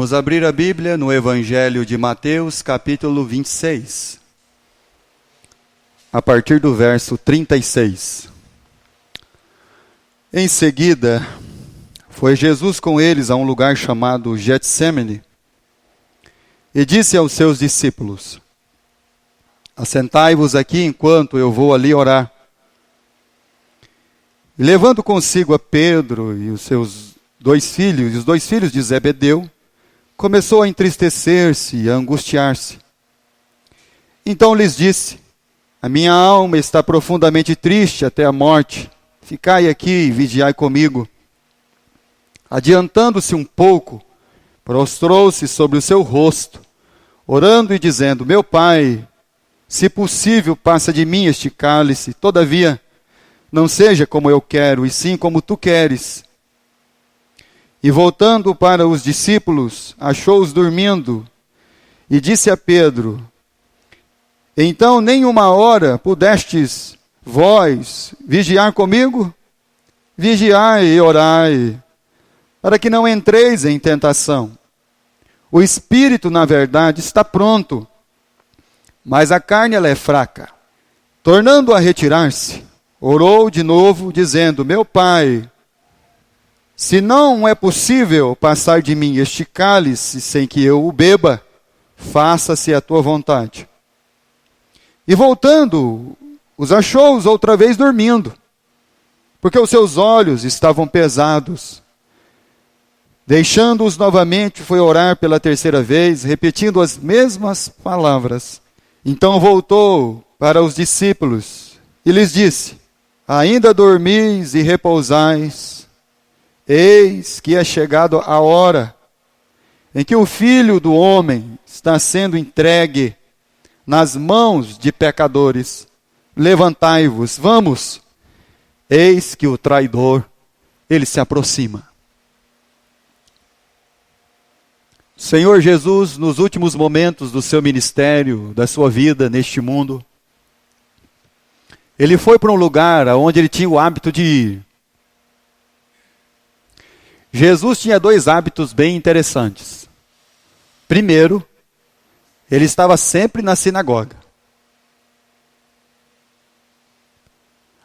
Vamos abrir a Bíblia no Evangelho de Mateus, capítulo 26, a partir do verso 36. Em seguida, foi Jesus com eles a um lugar chamado Getsêmani e disse aos seus discípulos: assentai-vos aqui enquanto eu vou ali orar. E levando consigo a Pedro e os seus dois filhos, e os dois filhos de Zebedeu, começou a entristecer-se e a angustiar-se. Então lhes disse: a minha alma está profundamente triste até a morte. Ficai aqui e vigiai comigo. Adiantando-se um pouco, prostrou-se sobre o seu rosto, orando e dizendo: meu Pai, se possível, passa de mim este cálice, todavia, não seja como eu quero, e sim como tu queres. E voltando para os discípulos, achou-os dormindo, e disse a Pedro: então nem uma hora pudestes vós vigiar comigo? Vigiai e orai, para que não entreis em tentação. O espírito, na verdade, está pronto, mas a carne ela é fraca. Tornando a retirar-se, orou de novo, dizendo: meu Pai, se não é possível passar de mim este cálice sem que eu o beba, faça-se a tua vontade. E voltando, os achou outra vez dormindo, porque os seus olhos estavam pesados. Deixando-os novamente, foi orar pela terceira vez, repetindo as mesmas palavras. Então voltou para os discípulos e lhes disse: ainda dormis e repousais? Eis que é chegado a hora em que o Filho do Homem está sendo entregue nas mãos de pecadores. Levantai-vos, vamos. Eis que o traidor, ele se aproxima. Senhor Jesus, nos últimos momentos do seu ministério, da sua vida neste mundo, ele foi para um lugar onde ele tinha o hábito de ir. Jesus tinha dois hábitos bem interessantes. Primeiro, ele estava sempre na sinagoga.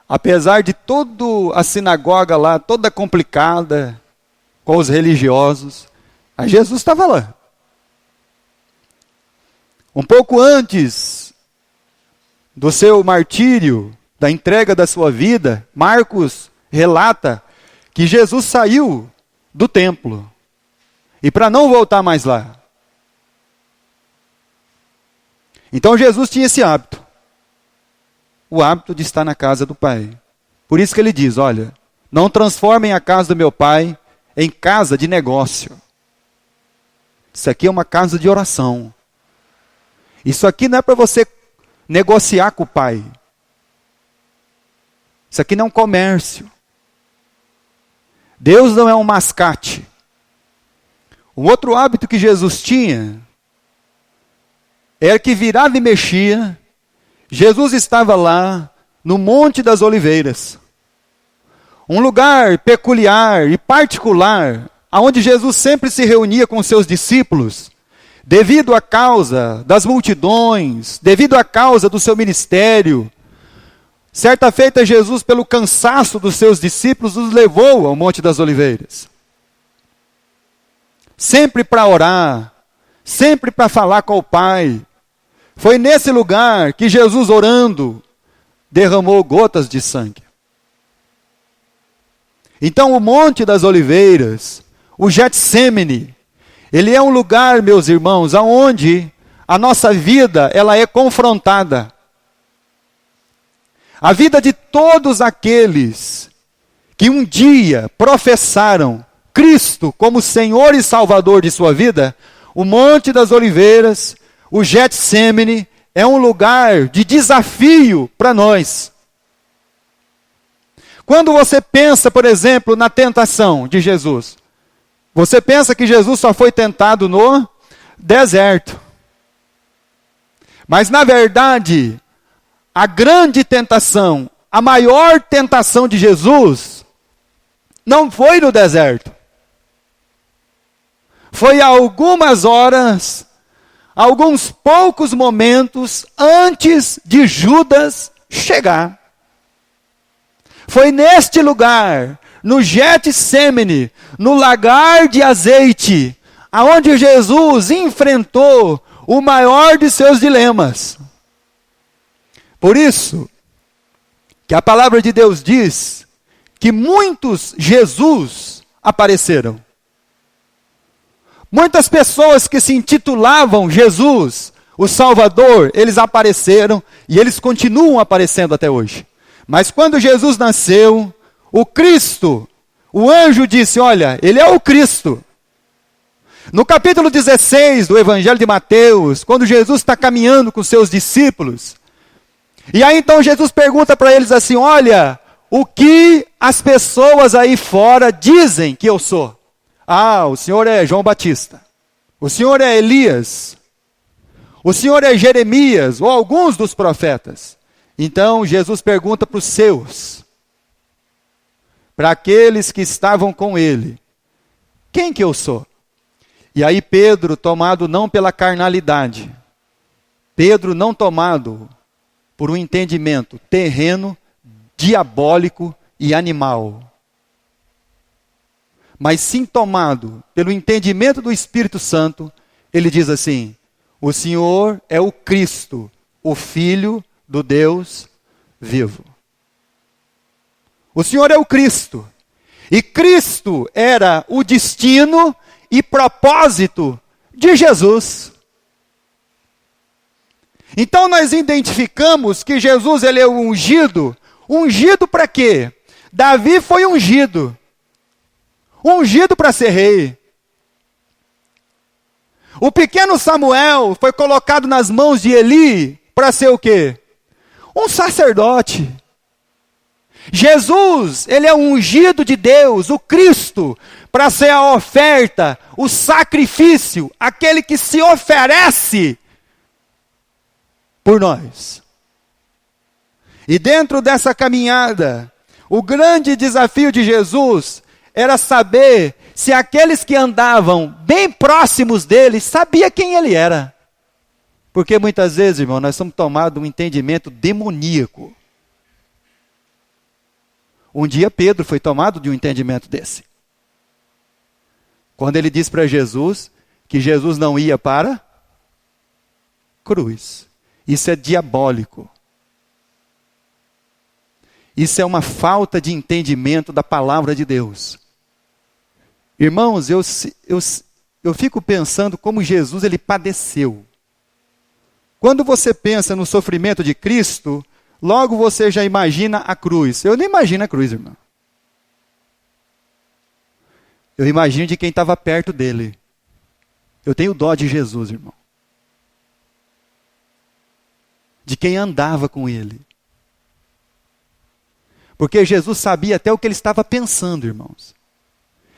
Apesar de toda a sinagoga lá, toda complicada, com os religiosos, Jesus estava lá. Um pouco antes do seu martírio, da entrega da sua vida, Marcos relata que Jesus saiu do templo, e para não voltar mais lá. Então Jesus tinha esse hábito, o hábito de estar na casa do Pai. Por isso que ele diz: olha, não transformem a casa do meu Pai em casa de negócio. Isso aqui é uma casa de oração. Isso aqui não é para você negociar com o Pai. Isso aqui não é um comércio. Deus não é um mascate. Um outro hábito que Jesus tinha era que virava e mexia, Jesus estava lá no Monte das Oliveiras. Um lugar peculiar e particular, onde Jesus sempre se reunia com seus discípulos, devido à causa das multidões, devido à causa do seu ministério. Certa feita, Jesus, pelo cansaço dos seus discípulos, os levou ao Monte das Oliveiras. Sempre para orar, sempre para falar com o Pai. Foi nesse lugar que Jesus, orando, derramou gotas de sangue. Então, o Monte das Oliveiras, o Getsêmani, ele é um lugar, meus irmãos, onde a nossa vida ela é confrontada. A vida de todos aqueles que um dia professaram Cristo como Senhor e Salvador de sua vida, o Monte das Oliveiras, o Getsêmani, é um lugar de desafio para nós. Quando você pensa, por exemplo, na tentação de Jesus, você pensa que Jesus só foi tentado no deserto. Mas, na verdade, a grande tentação, a maior tentação de Jesus, não foi no deserto. foi algumas horas, alguns poucos momentos antes de Judas chegar. Foi neste lugar, no Getsêmani, no lagar de azeite, aonde Jesus enfrentou o maior de seus dilemas. Por isso, que a palavra de Deus diz que muitos Jesus apareceram. Muitas pessoas que se intitulavam Jesus, o Salvador, eles apareceram e eles continuam aparecendo até hoje. Mas quando Jesus nasceu, o Cristo, o anjo disse, olha, ele é o Cristo. No capítulo 16 do Evangelho de Mateus, quando Jesus está caminhando com seus discípulos, e aí então Jesus pergunta para eles assim, olha, o que as pessoas aí fora dizem que eu sou? Ah, o senhor é João Batista, o senhor é Elias, o senhor é Jeremias, ou alguns dos profetas. Então Jesus pergunta para os seus, para aqueles que estavam com ele, quem que eu sou? E aí Pedro, tomado não pela carnalidade, Pedro não tomado por um entendimento terreno, diabólico e animal, mas sim tomado pelo entendimento do Espírito Santo, ele diz assim, o Senhor é o Cristo, o Filho do Deus vivo. O Senhor é o Cristo. E Cristo era o destino e propósito de Jesus. Então nós identificamos que Jesus ele é o ungido. Ungido para quê? Davi foi ungido. Ungido para ser rei. O pequeno Samuel foi colocado nas mãos de Eli para ser o quê? Um sacerdote. Jesus, ele é o ungido de Deus, o Cristo, para ser a oferta, o sacrifício, aquele que se oferece por nós. E dentro dessa caminhada, o grande desafio de Jesus era saber se aqueles que andavam bem próximos dele sabiam quem ele era. Porque muitas vezes, irmão, nós somos tomados de um entendimento demoníaco. Um dia Pedro foi tomado de um entendimento desse. Quando ele disse para Jesus que Jesus não ia para a cruz. Isso é diabólico. Isso é uma falta de entendimento da palavra de Deus. Irmãos, eu fico pensando como Jesus ele padeceu. Quando você pensa no sofrimento de Cristo, logo você já imagina a cruz. Eu nem imagino a cruz, irmão. Eu imagino de quem estava perto dele. Eu tenho dó de Jesus, irmão. De quem andava com ele. Porque Jesus sabia até o que ele estava pensando, irmãos.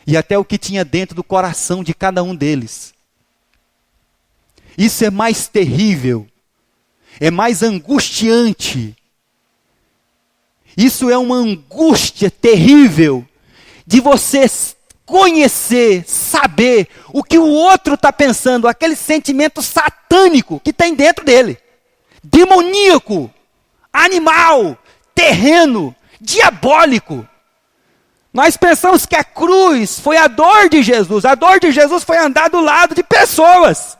E até o que tinha dentro do coração de cada um deles. Isso é mais terrível. É mais angustiante. Isso é uma angústia terrível de você conhecer, saber o que o outro está pensando, aquele sentimento satânico que tem dentro dele. Demoníaco, animal, terreno, diabólico. Nós pensamos que a cruz foi a dor de Jesus. A dor de Jesus foi andar do lado de pessoas.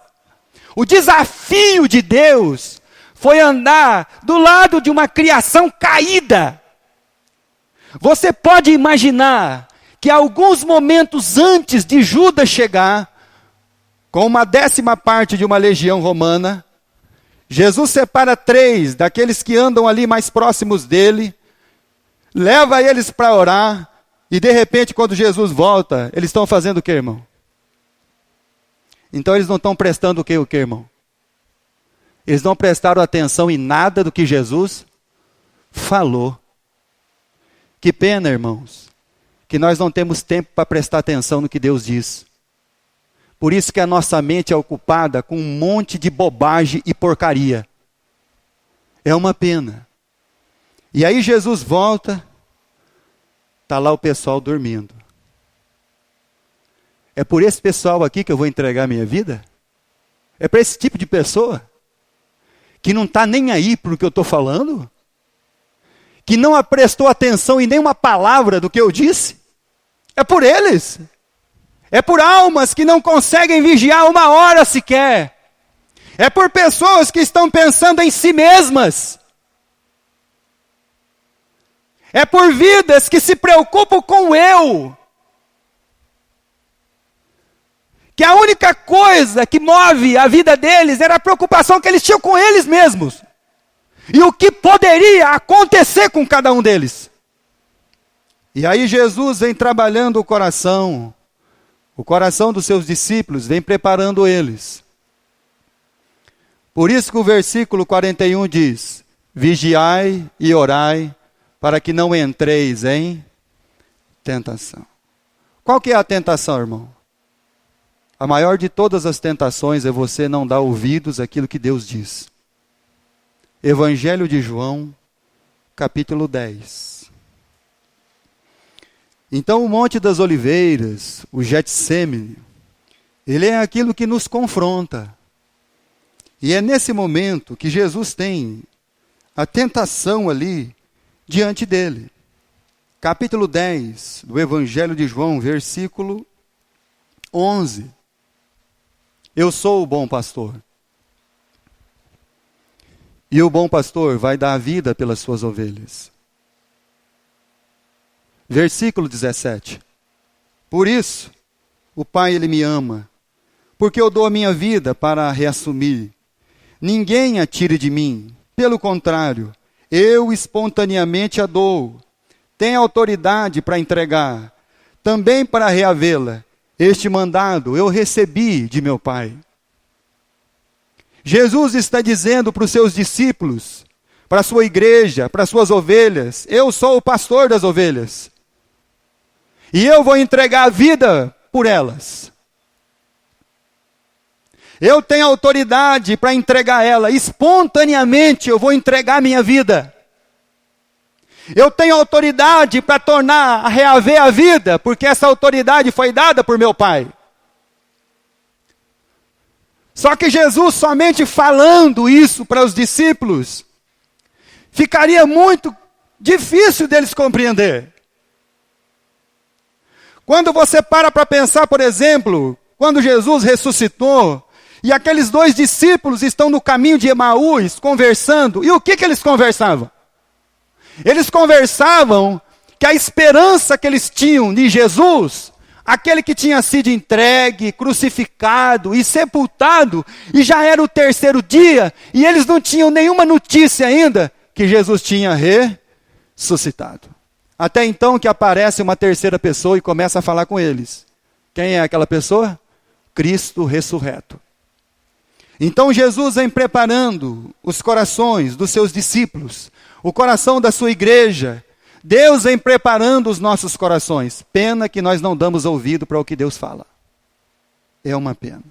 O desafio de Deus foi andar do lado de uma criação caída. Você pode imaginar que alguns momentos antes de Judas chegar, com uma 10ª parte de uma legião romana, Jesus separa 3 daqueles que andam ali mais próximos dele, leva eles para orar, e de repente quando Jesus volta, eles estão fazendo o que, irmão? Então eles não estão prestando o que, irmão? Eles não prestaram atenção em nada do que Jesus falou. Que pena, irmãos, que nós não temos tempo para prestar atenção no que Deus diz. Por isso que a nossa mente é ocupada com um monte de bobagem e porcaria. É uma pena. E aí Jesus volta, está lá o pessoal dormindo. É por esse pessoal aqui que eu vou entregar a minha vida? É para esse tipo de pessoa? Que não está nem aí para o que eu estou falando? Que não prestou atenção em nenhuma palavra do que eu disse? É por eles. É por almas que não conseguem vigiar uma hora sequer. É por pessoas que estão pensando em si mesmas. É por vidas que se preocupam com o eu. Que a única coisa que move a vida deles era a preocupação que eles tinham com eles mesmos. E o que poderia acontecer com cada um deles. E aí Jesus vem trabalhando o coração dos seus discípulos, vem preparando eles. Por isso que o versículo 41 diz: vigiai e orai, para que não entreis em tentação. Qual que é a tentação, irmão? A maior de todas as tentações é você não dar ouvidos àquilo que Deus diz. Evangelho de João, capítulo 10. Então o Monte das Oliveiras, o Getsêmani, ele é aquilo que nos confronta. E é nesse momento que Jesus tem a tentação ali diante dele. Capítulo 10 do Evangelho de João, versículo 11. Eu sou o bom pastor. E o bom pastor vai dar a vida pelas suas ovelhas. Versículo 17. Por isso, o Pai, Ele me ama, porque eu dou a minha vida para a reassumir. Ninguém a tire de mim. Pelo contrário, eu espontaneamente a dou. Tenho autoridade para entregar, também para reavê-la. Este mandado eu recebi de meu Pai. Jesus está dizendo para os seus discípulos, para a sua igreja, para as suas ovelhas: eu sou o pastor das ovelhas. E eu vou entregar a vida por elas. Eu tenho autoridade para entregar ela. Espontaneamente eu vou entregar a minha vida. Eu tenho autoridade para reaver a vida, porque essa autoridade foi dada por meu Pai. Só que Jesus, somente falando isso para os discípulos, ficaria muito difícil deles compreender. Quando você para pensar, por exemplo, quando Jesus ressuscitou, e aqueles 2 discípulos estão no caminho de Emaús, conversando, e o que eles conversavam? Eles conversavam que a esperança que eles tinham de Jesus, aquele que tinha sido entregue, crucificado e sepultado, e já era o 3º dia, e eles não tinham nenhuma notícia ainda que Jesus tinha ressuscitado. Até então que aparece uma 3ª pessoa e começa a falar com eles. Quem é aquela pessoa? Cristo ressurreto. Então Jesus vem preparando os corações dos seus discípulos, o coração da sua igreja. Deus vem preparando os nossos corações. Pena que nós não damos ouvido para o que Deus fala. É uma pena.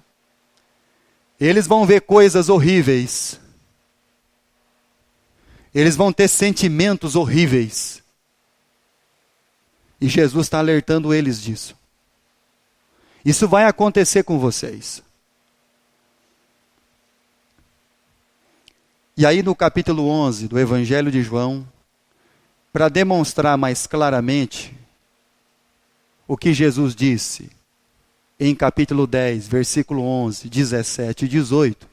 Eles vão ver coisas horríveis. Eles vão ter sentimentos horríveis. E Jesus está alertando eles disso. Isso vai acontecer com vocês. E aí no capítulo 11 do Evangelho de João, para demonstrar mais claramente o que Jesus disse em capítulo 10, versículo 11, 17 e 18,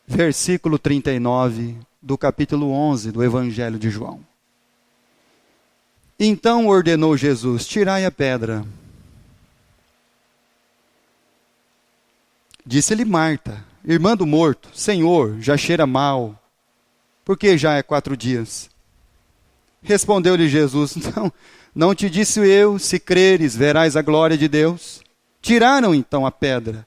versículo 39 do capítulo 11 do Evangelho de João. Então ordenou Jesus: tirai a pedra. Disse-lhe Marta, irmã do morto: Senhor, já cheira mal, porque já é 4 dias. Respondeu-lhe Jesus: não te disse eu, se creres, verás a glória de Deus? Tiraram então a pedra.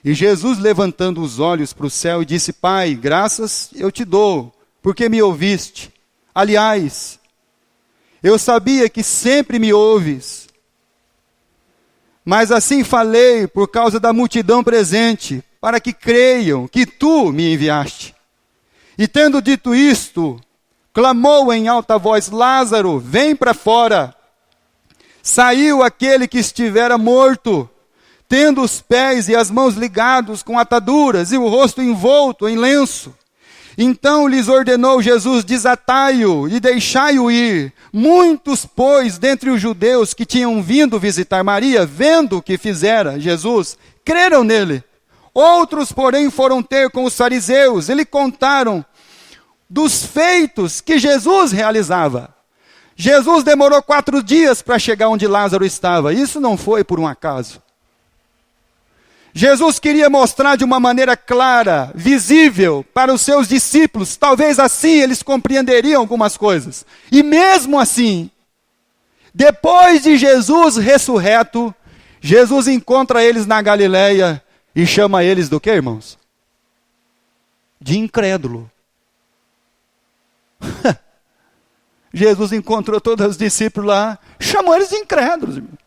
E Jesus, levantando os olhos para o céu, disse: Pai, graças eu te dou, porque me ouviste. Aliás, eu sabia que sempre me ouves. Mas assim falei por causa da multidão presente, para que creiam que tu me enviaste. E tendo dito isto, clamou em alta voz: Lázaro, vem para fora. Saiu aquele que estivera morto, tendo os pés e as mãos ligados com ataduras e o rosto envolto em lenço. Então lhes ordenou Jesus: desatai-o e deixai-o ir. Muitos, pois, dentre os judeus que tinham vindo visitar Maria, vendo o que fizera Jesus, creram nele. Outros, porém, foram ter com os fariseus e lhe contaram dos feitos que Jesus realizava. Jesus demorou 4 dias para chegar onde Lázaro estava. Isso não foi por um acaso. Jesus queria mostrar de uma maneira clara, visível, para os seus discípulos. Talvez assim eles compreenderiam algumas coisas. E mesmo assim, depois de Jesus ressurreto, Jesus encontra eles na Galileia e chama eles do quê, irmãos? De incrédulo. Jesus encontrou todos os discípulos lá, chamou eles de incrédulos, irmão.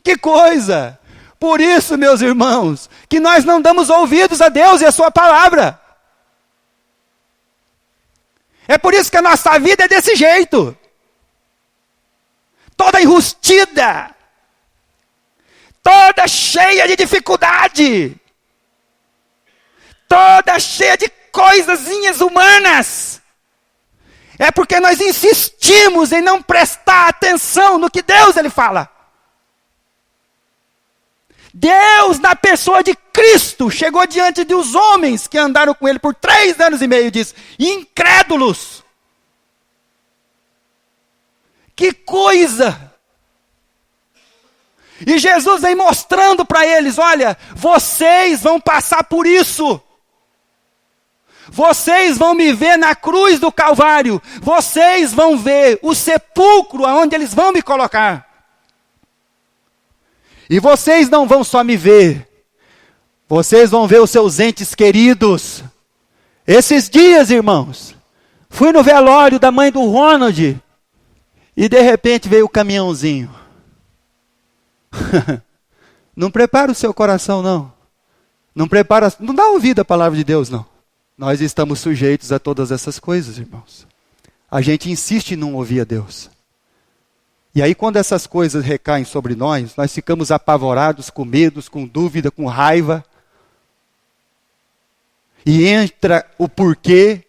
Que coisa! Por isso, meus irmãos, que nós não damos ouvidos a Deus e a sua palavra. É por isso que a nossa vida é desse jeito. Toda enrustida. Toda cheia de dificuldade. Toda cheia de coisazinhas humanas. É porque nós insistimos em não prestar atenção no que Deus ele fala. Deus, na pessoa de Cristo, chegou diante dos homens que andaram com ele por 3 anos e meio e disse: incrédulos. Que coisa! E Jesus vem mostrando para eles: olha, vocês vão passar por isso. Vocês vão me ver na cruz do Calvário. Vocês vão ver o sepulcro aonde eles vão me colocar. E vocês não vão só me ver. Vocês vão ver os seus entes queridos. Esses dias, irmãos, fui no velório da mãe do Ronald. E de repente veio o caminhãozinho. Não prepara o seu coração, não. Não dá ouvido à palavra de Deus, não. Nós estamos sujeitos a todas essas coisas, irmãos. A gente insiste em não ouvir a Deus. E aí quando essas coisas recaem sobre nós ficamos apavorados, com medos, com dúvida, com raiva. E entra o porquê.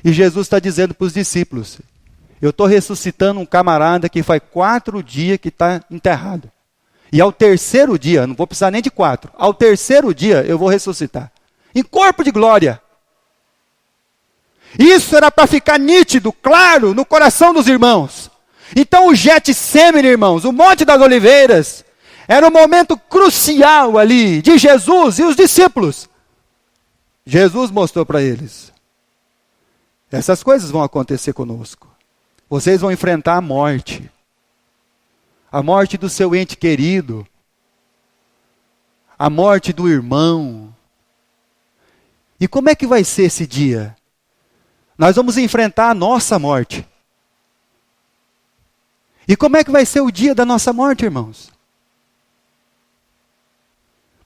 E Jesus está dizendo para os discípulos: eu estou ressuscitando um camarada que faz 4 dias que está enterrado. E ao 3º dia, não vou precisar nem de 4, ao 3º dia eu vou ressuscitar. Em corpo de glória. Isso era para ficar nítido, claro, no coração dos irmãos. Então o Getsêmani, irmãos, o Monte das Oliveiras, era um momento crucial ali de Jesus e os discípulos. Jesus mostrou para eles: essas coisas vão acontecer conosco. Vocês vão enfrentar a morte. A morte do seu ente querido. A morte do irmão. E como é que vai ser esse dia? Nós vamos enfrentar a nossa morte. E como é que vai ser o dia da nossa morte, irmãos?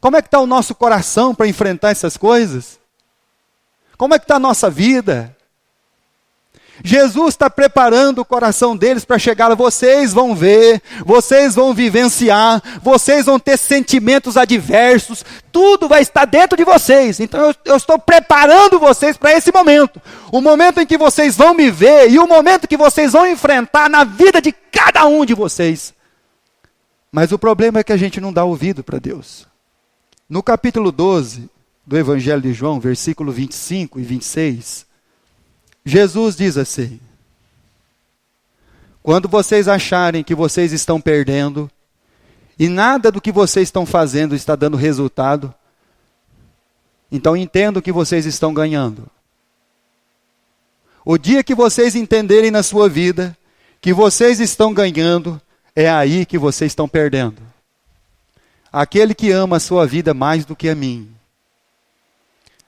Como é que está o nosso coração para enfrentar essas coisas? Como é que está a nossa vida? Jesus está preparando o coração deles para chegar lá. Vocês vão ver, vocês vão vivenciar, vocês vão ter sentimentos adversos, tudo vai estar dentro de vocês. Então eu estou preparando vocês para esse momento. O momento em que vocês vão me ver e o momento que vocês vão enfrentar na vida de cada um de vocês. Mas o problema é que a gente não dá ouvido para Deus. No capítulo 12 do Evangelho de João, versículo 25 e 26... Jesus diz assim: quando vocês acharem que vocês estão perdendo, e nada do que vocês estão fazendo está dando resultado, então entendam que vocês estão ganhando. O dia que vocês entenderem na sua vida que vocês estão ganhando, é aí que vocês estão perdendo. Aquele que ama a sua vida mais do que a mim,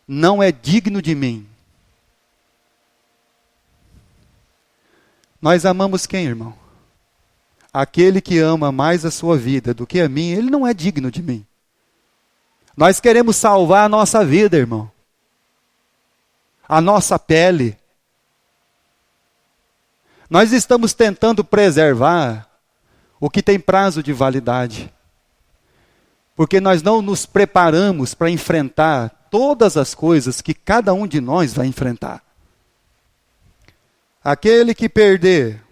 não é digno de mim. Nós amamos quem, irmão? Aquele que ama mais a sua vida do que a mim, ele não é digno de mim. Nós queremos salvar a nossa vida, irmão. a nossa pele. Nós estamos tentando preservar o que tem prazo de validade. Porque nós não nos preparamos para enfrentar todas as coisas que cada um de nós vai enfrentar. Aquele que perder,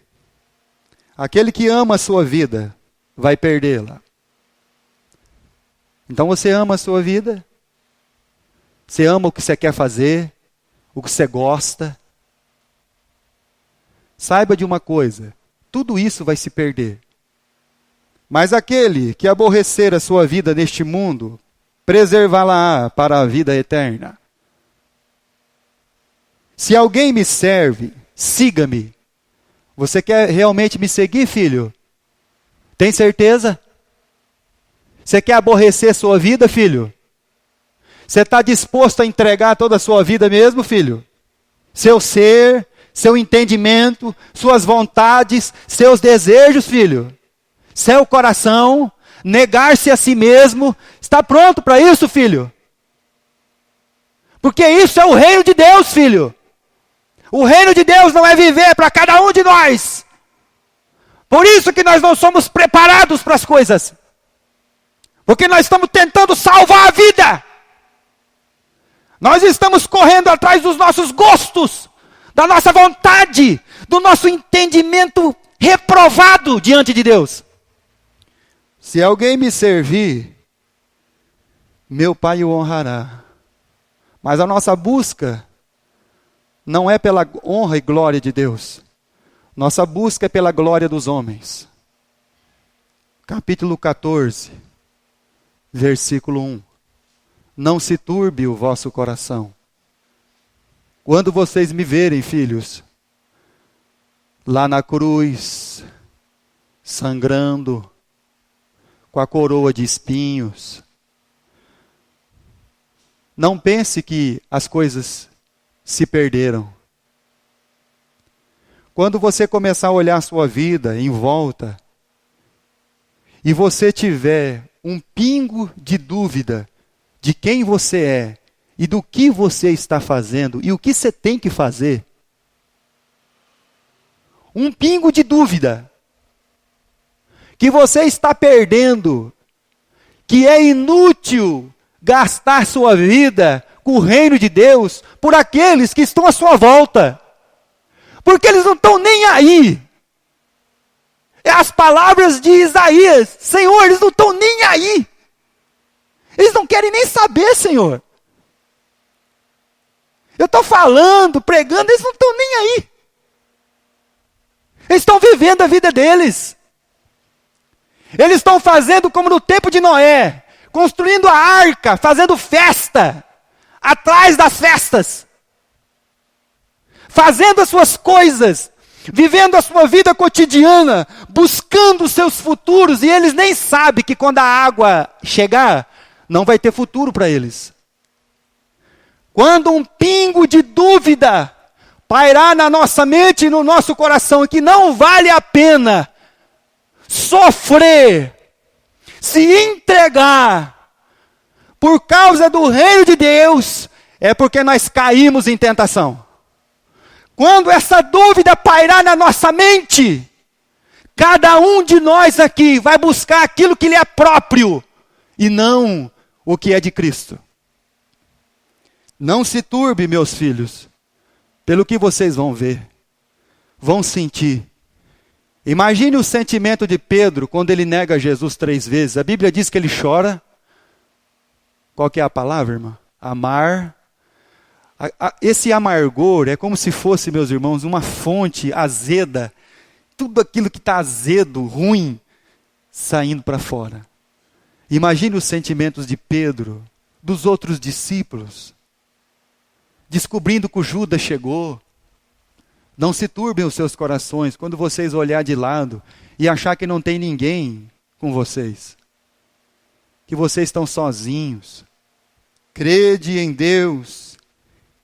aquele que ama a sua vida, vai perdê-la. Então você ama a sua vida? Você ama o que você quer fazer? O que você gosta? Saiba de uma coisa, tudo isso vai se perder. Mas aquele que aborrecer a sua vida neste mundo, preservá-la para a vida eterna. Se alguém me serve, siga-me. Você quer realmente me seguir, filho? Tem certeza? Você quer aborrecer sua vida, filho? Você está disposto a entregar toda a sua vida mesmo, filho? Seu ser, seu entendimento, suas vontades, seus desejos, filho? Seu coração, negar-se a si mesmo, está pronto para isso, filho? Porque isso é o reino de Deus, filho. O reino de Deus não é viver para cada um de nós. Por isso que nós não somos preparados para as coisas. Porque nós estamos tentando salvar a vida. Nós estamos correndo atrás dos nossos gostos, da nossa vontade, do nosso entendimento reprovado diante de Deus. Se alguém me servir, meu Pai o honrará. Mas a nossa busca não é pela honra e glória de Deus. Nossa busca é pela glória dos homens. Capítulo 14, versículo 1. Não se turbe o vosso coração. Quando vocês me verem, filhos, lá na cruz, sangrando, com a coroa de espinhos, não pense que as coisas se perderam. Quando você começar a olhar a sua vida em volta, e você tiver um pingo de dúvida de quem você é, e do que você está fazendo, e o que você tem que fazer, um pingo de dúvida, que você está perdendo, que é inútil gastar sua vida com o reino de Deus por aqueles que estão à sua volta. Porque eles não estão nem aí. É as palavras de Isaías. Senhor, eles não estão nem aí. Eles não querem nem saber, Senhor. Eu estou falando, pregando, eles não estão nem aí. Eles estão vivendo a vida deles. Eles estão fazendo como no tempo de Noé, construindo a arca, fazendo festa, atrás das festas, fazendo as suas coisas, vivendo a sua vida cotidiana, buscando os seus futuros, e eles nem sabem que quando a água chegar, não vai ter futuro para eles. Quando um pingo de dúvida pairar na nossa mente e no nosso coração, que não vale a pena sofrer, se entregar por causa do reino de Deus, é porque nós caímos em tentação. Quando essa dúvida pairar na nossa mente, cada um de nós aqui vai buscar aquilo que lhe é próprio e não o que é de Cristo. Não se turbe, meus filhos, pelo que vocês vão ver, vão sentir. Imagine o sentimento de Pedro quando ele nega Jesus 3 vezes. A Bíblia diz que ele chora. Qual que é a palavra, irmã? Amar. Esse amargor é como se fosse, meus irmãos, uma fonte azeda. Tudo aquilo que está azedo, ruim, saindo para fora. Imagine os sentimentos de Pedro, dos outros discípulos, descobrindo que o Judas chegou. Não se turbem os seus corações quando vocês olhar de lado e achar que não tem ninguém com vocês. Que vocês estão sozinhos. Crede em Deus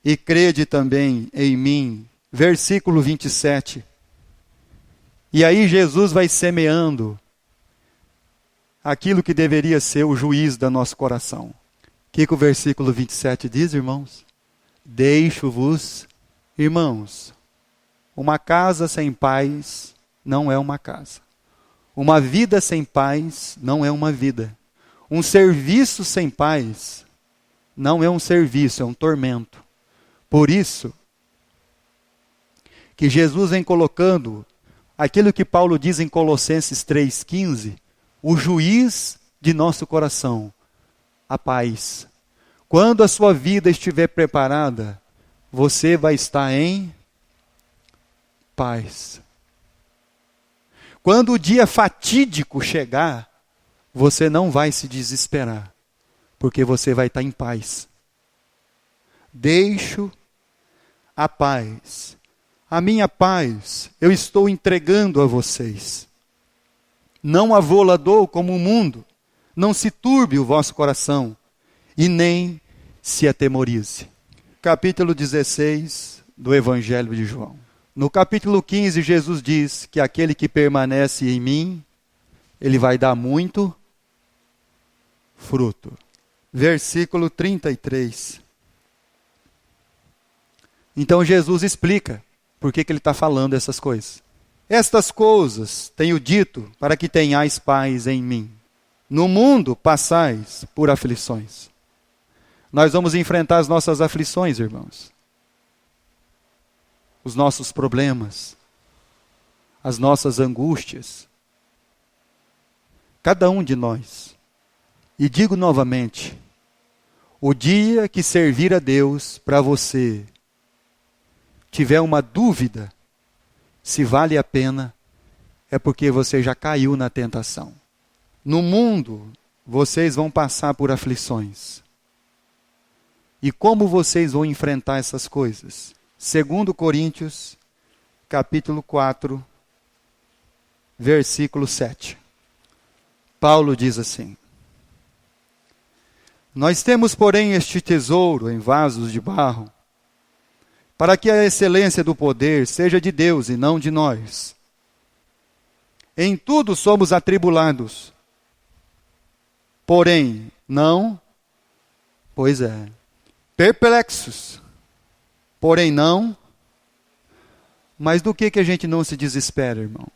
e crede também em mim. Versículo 27. E aí Jesus vai semeando aquilo que deveria ser o juiz do nosso coração. O que o versículo 27 diz, irmãos? Deixo-vos, irmãos, uma casa sem paz não é uma casa. Uma vida sem paz não é uma vida. Um serviço sem paz não é um serviço, é um tormento. Por isso que Jesus vem colocando aquilo que Paulo diz em Colossenses 3,15, o juiz de nosso coração, a paz. Quando a sua vida estiver preparada, você vai estar em paz. Quando o dia fatídico chegar, você não vai se desesperar, porque você vai estar em paz. Deixo a paz. A minha paz eu estou entregando a vocês. Não a vô-la dou como o mundo. Não se turbe o vosso coração e nem se atemorize. Capítulo 16 do Evangelho de João. No capítulo 15, Jesus diz que aquele que permanece em mim, ele vai dar muito fruto. Versículo 33. Então Jesus explica por que ele está falando essas coisas. Estas coisas tenho dito para que tenhais paz em mim. No mundo passais por aflições. Nós vamos enfrentar as nossas aflições, irmãos. Os nossos problemas, as nossas angústias. Cada um de nós. E digo novamente, o dia que servir a Deus para você tiver uma dúvida se vale a pena, é porque você já caiu na tentação. No mundo, vocês vão passar por aflições. E como vocês vão enfrentar essas coisas? 2 Coríntios, capítulo 4, versículo 7. Paulo diz assim: Nós temos, porém, este tesouro em vasos de barro, para que a excelência do poder seja de Deus e não de nós. Em tudo somos atribulados, porém não, perplexos, porém não. Mas do que a gente não se desespera, irmão?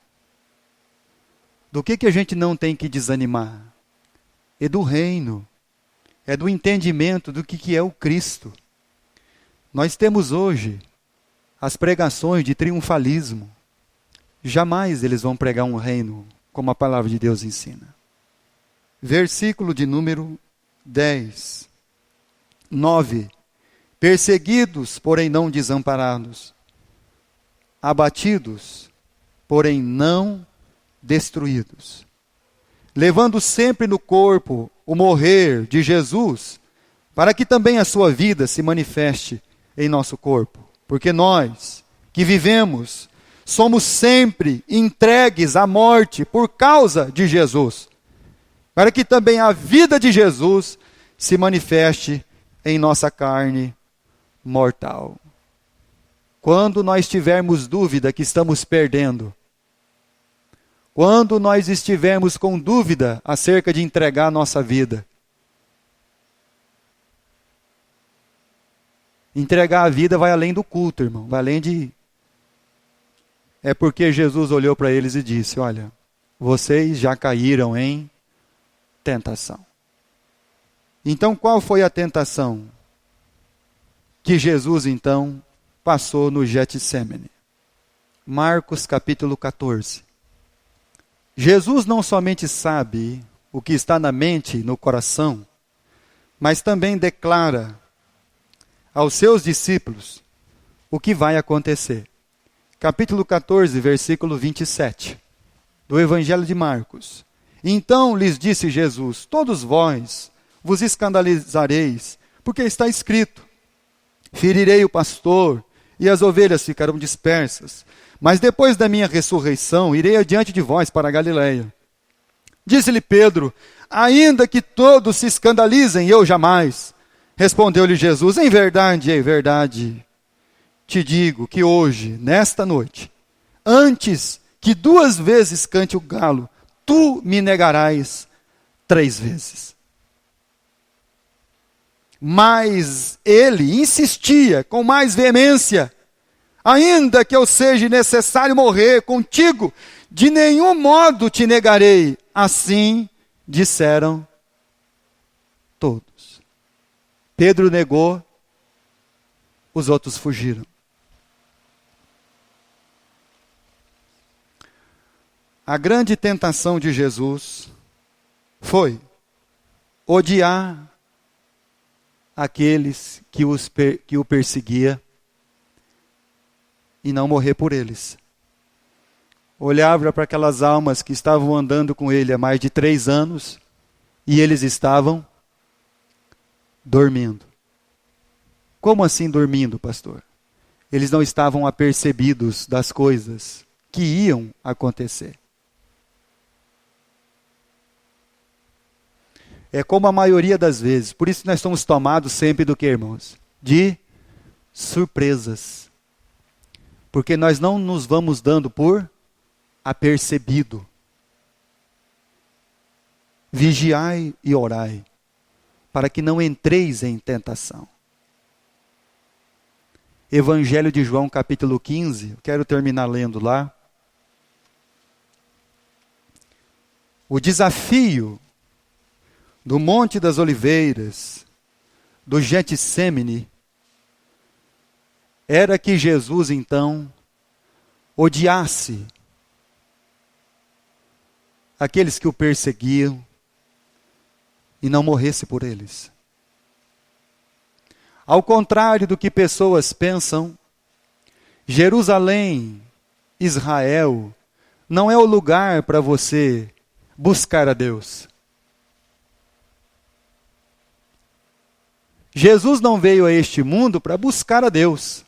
Do que a gente não tem que desanimar? É do reino, é do entendimento do que é o Cristo. Nós temos hoje as pregações de triunfalismo. Jamais eles vão pregar um reino como a palavra de Deus ensina. Versículo de número 10. 9. Perseguidos, porém não desamparados. Abatidos, porém não destruídos. Levando sempre no corpo o morrer de Jesus, para que também a sua vida se manifeste em nosso corpo. Porque nós, que vivemos, somos sempre entregues à morte por causa de Jesus. Para que também a vida de Jesus se manifeste em nossa carne mortal. Quando nós tivermos dúvida que estamos perdendo, quando nós estivermos com dúvida acerca de entregar a nossa vida, entregar a vida vai além do culto, irmão. Vai além de... É porque Jesus olhou para eles e disse, olha, vocês já caíram em tentação. Então, qual foi a tentação que Jesus, então, passou no Getsêmani? Marcos capítulo 14. Jesus não somente sabe o que está na mente e no coração, mas também declara aos seus discípulos o que vai acontecer. Capítulo 14, versículo 27, do Evangelho de Marcos. Então lhes disse Jesus, todos vós vos escandalizareis, porque está escrito, ferirei o pastor e as ovelhas ficarão dispersas. Mas depois da minha ressurreição, irei adiante de vós para a Galileia. Disse-lhe Pedro, ainda que todos se escandalizem, eu jamais. Respondeu-lhe Jesus, em verdade, te digo que hoje, nesta noite, antes que 2 vezes cante o galo, tu me negarás 3 vezes. Mas ele insistia com mais veemência: ainda que eu seja necessário morrer contigo, de nenhum modo te negarei. Assim disseram todos. Pedro negou, os outros fugiram. A grande tentação de Jesus foi odiar aqueles que o perseguia e não morrer por eles. Olhava para aquelas almas que estavam andando com ele há mais de 3 anos e eles estavam dormindo. Como assim dormindo, pastor? Eles não estavam apercebidos das coisas que iam acontecer. É como a maioria das vezes. Por isso nós somos tomados sempre do que, irmãos? De surpresas. Porque nós não nos vamos dando por apercebido. Vigiai e orai, para que não entreis em tentação. Evangelho de João, capítulo 15, eu quero terminar lendo lá. O desafio do Monte das Oliveiras, do Getsêmani, era que Jesus então odiasse aqueles que o perseguiam e não morresse por eles. Ao contrário do que pessoas pensam, Jerusalém, Israel, não é o lugar para você buscar a Deus. Jesus não veio a este mundo para buscar a Deus.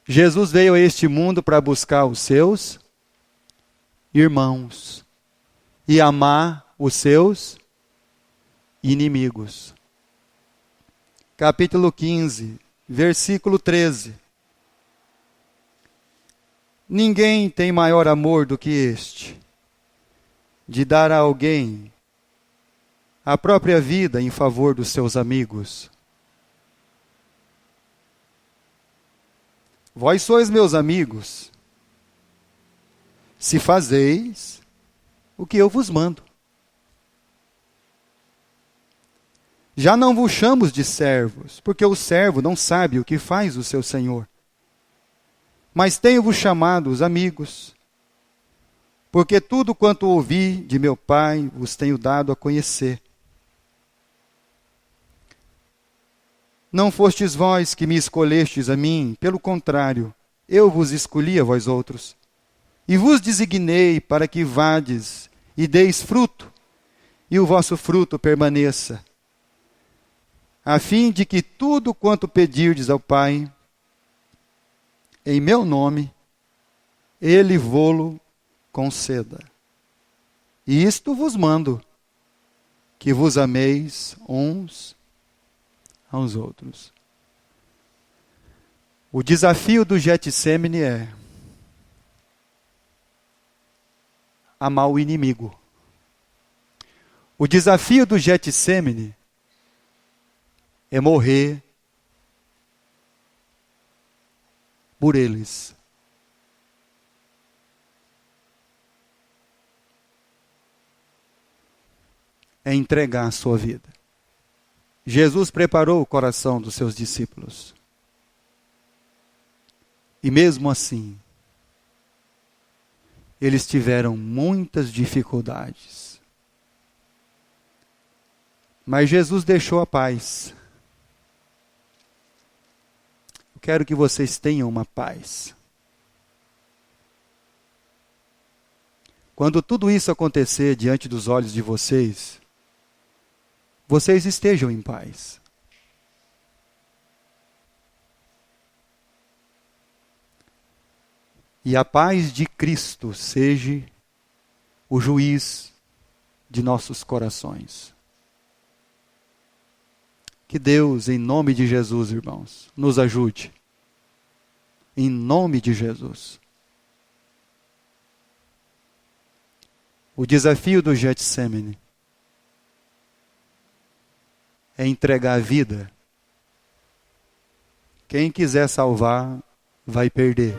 Jesus veio a este mundo para buscar os seus irmãos e amar os seus inimigos. Capítulo 15, versículo 13. Ninguém tem maior amor do que este, de dar a alguém a própria vida em favor dos seus amigos. Vós sois meus amigos, se fazeis o que eu vos mando. Já não vos chamo de servos, porque o servo não sabe o que faz o seu senhor. Mas tenho-vos chamado os amigos, porque tudo quanto ouvi de meu Pai vos tenho dado a conhecer. Não fostes vós que me escolhestes a mim, pelo contrário, eu vos escolhi a vós outros, e vos designei para que vades e deis fruto, e o vosso fruto permaneça, a fim de que tudo quanto pedirdes ao Pai, em meu nome, Ele vô-lo conceda. E isto vos mando, que vos ameis uns aos outros. O desafio do Getsêmani é amar o inimigo. O desafio do Getsêmani é morrer por eles. É entregar a sua vida. Jesus preparou o coração dos seus discípulos. E mesmo assim, eles tiveram muitas dificuldades. Mas Jesus deixou a paz. Eu quero que vocês tenham uma paz. Quando tudo isso acontecer diante dos olhos de vocês, vocês estejam em paz. E a paz de Cristo seja o juiz de nossos corações. Que Deus, em nome de Jesus, irmãos, nos ajude. Em nome de Jesus. O desafio do Getsêmani é entregar a vida. Quem quiser salvar, vai perder.